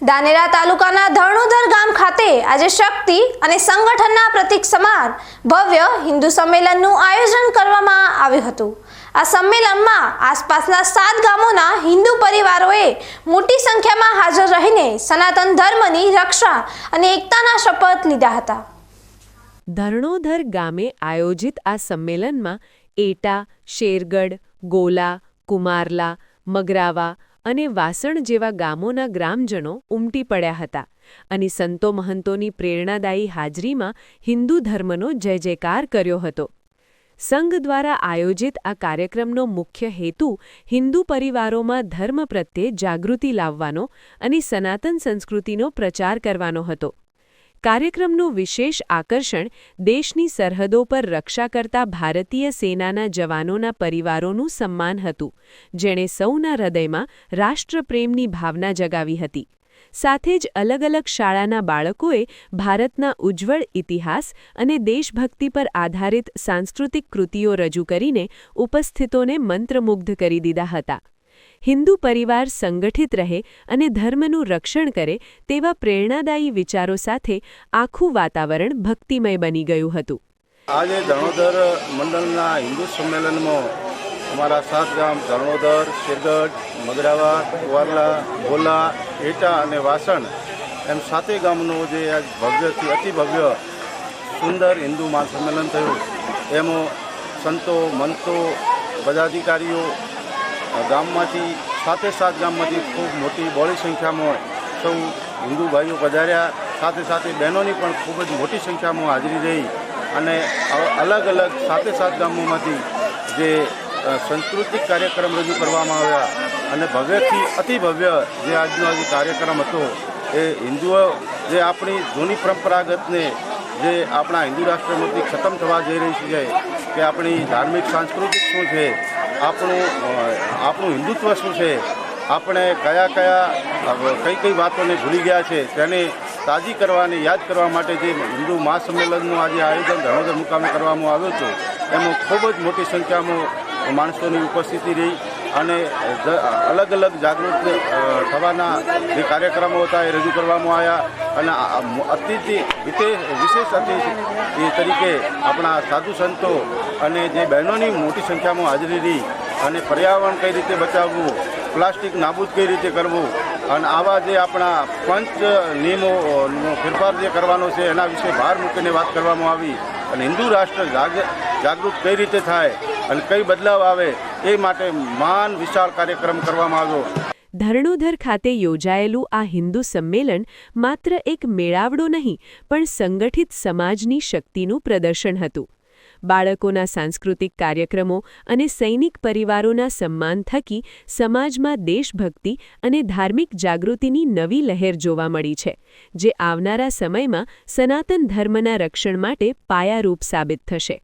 ધાનેરા તાલુકાના ધરણોધર ગામ ખાતે આજે શક્તિ અને સંગઠનના પ્રતીક સમાન ભવ્ય હિન્દુ સંમેલનનું આયોજન કરવામાં આવ્યું હતું। આ સંમેલનમાં આસપાસના 7 ગામોના હિન્દુ પરિવારોએ મોટી સંખ્યામાં હાજર રહીને સનાતન ધર્મની રક્ષા અને એકતાના શપથ લીધા હતા। ધરણોધર ગામે આયોજિત આ સંમેલનમાં એટા, શેરગઢ, ગોલા, કુમારલા, મગરાવા અને વાસણ જેવા ગામોના ગ્રામજનો ઉમટી પડ્યા હતા અને સંતો મહંતોની પ્રેરણાદાયી હાજરીમાં હિન્દુ ધર્મનો જય જયકાર કર્યો હતો। સંઘ દ્વારા આયોજિત આ કાર્યક્રમનો મુખ્ય હેતુ હિન્દુ પરિવારોમાં ધર્મ પ્રત્યે જાગૃતિ લાવવાનો અને સનાતન સંસ્કૃતિનો પ્રચાર કરવાનો હતો। કાર્યક્રમનું વિશેષ આકર્ષણ દેશની સરહદો પર રક્ષા કરતા ભારતીય સેનાના જવાનોના પરિવારોનું સન્માન હતું, જેણે સૌના હૃદયમાં રાષ્ટ્રપ્રેમની ભાવના જગાવી હતી। સાથે જ અલગ અલગ શાળાના બાળકોએ ભારતના ઉજ્જવળ ઇતિહાસ અને દેશભક્તિ પર આધારિત સાંસ્કૃતિક કૃતિઓ રજૂ કરીને ઉપસ્થિતોને મંત્રમુગ્ધ કરી દીધા હતા। હિન્દુ પરિવાર સંગઠિત રહે અને ધર્મનું રક્ષણ કરે તેવા પ્રેરણાદાયી વિચારો સાથે આખું વાતાવરણ ભક્તિમય બની ગયું હતું। આજે ધરણોધર મંડળના હિન્દુ સંમેલનમાં અમારા 7 ગામ ધરણોધર, શેરગઢ, મગરાવા, કુવારલા, ગોલા, એટા અને વાસણ એમ 7 ગામનું જે આજ ભવ્યથી અતિ ભવ્ય સુંદર હિન્દુ મહાસંમેલન થયું। એમાં સંતો, મંતો, પદાધિકારીઓ ગામમાંથી 7 ગામમાંથી ખૂબ મોટી બહોળી સંખ્યામાં સૌ હિન્દુ ભાઈઓ પધાર્યા। સાથે સાથે બહેનોની પણ ખૂબ જ મોટી સંખ્યામાં હાજરી રહી અને અલગ અલગ 7 ગામોમાંથી જે સાંસ્કૃતિક કાર્યક્રમ રજૂ કરવામાં આવ્યા અને ભવ્યથી અતિ ભવ્ય જે આજનો કાર્યક્રમ હતો એ હિન્દુઓ જે આપણી જૂની પરંપરાગતને જે આપણા હિન્દુ રાષ્ટ્રમાંથી ખતમ થવા જઈ રહી છે કે આપણી ધાર્મિક સાંસ્કૃતિક શું છે, આપણું હિન્દુત્વ શું છે, આપણે કઈ વાતોને ભૂલી ગયા છે તેને તાજી કરવાની યાદ કરવા માટે જે હિન્દુ મહાસંમેલનનું આજે આયોજન ધરણોધર મુકામે કરવામાં આવ્યું હતું એમાં ખૂબ જ મોટી સંખ્યામાં માણસોની ઉપસ્થિતિ રહી અને અલગ અલગ જાગૃત થવાના જે કાર્યક્રમો હતા એ રજૂ કરવામાં આવ્યા અને વિશેષ અતિથિ તરીકે આપણા સાધુ સંતો અને જે બહેનોની મોટી સંખ્યામાં હાજરી રહી અને પર્યાવરણ કઈ રીતે બચાવવું, પ્લાસ્ટિક નાબૂદ કઈ રીતે કરવું અને આવા જે આપણા પંચ નિયમોનો ફેરફાર જે કરવાનો છે એના વિશે ભાર મૂકીને વાત કરવામાં આવી અને હિન્દુ રાષ્ટ્ર જાગૃત કઈ રીતે થાય અને કઈ બદલાવ આવે એ માટે મહાન વિશાળ કાર્યક્રમ કરવામાં આવ્યો। ધરણોધર ખાતે યોજાયેલું આ હિન્દુ સંમેલન માત્ર એક મેળાવડો નહીં પણ સંગઠિત સમાજની શક્તિનું પ્રદર્શન હતું। બાળકોના સાંસ્કૃતિક કાર્યક્રમો અને સૈનિક પરિવારોના સન્માન થકી સમાજમાં દેશભક્તિ અને ધાર્મિક જાગૃતિની નવી લહેર જોવા મળી છે, જે આવનારા સમયમાં સનાતન ધર્મના રક્ષણ માટે પાયારૂપ સાબિત થશે।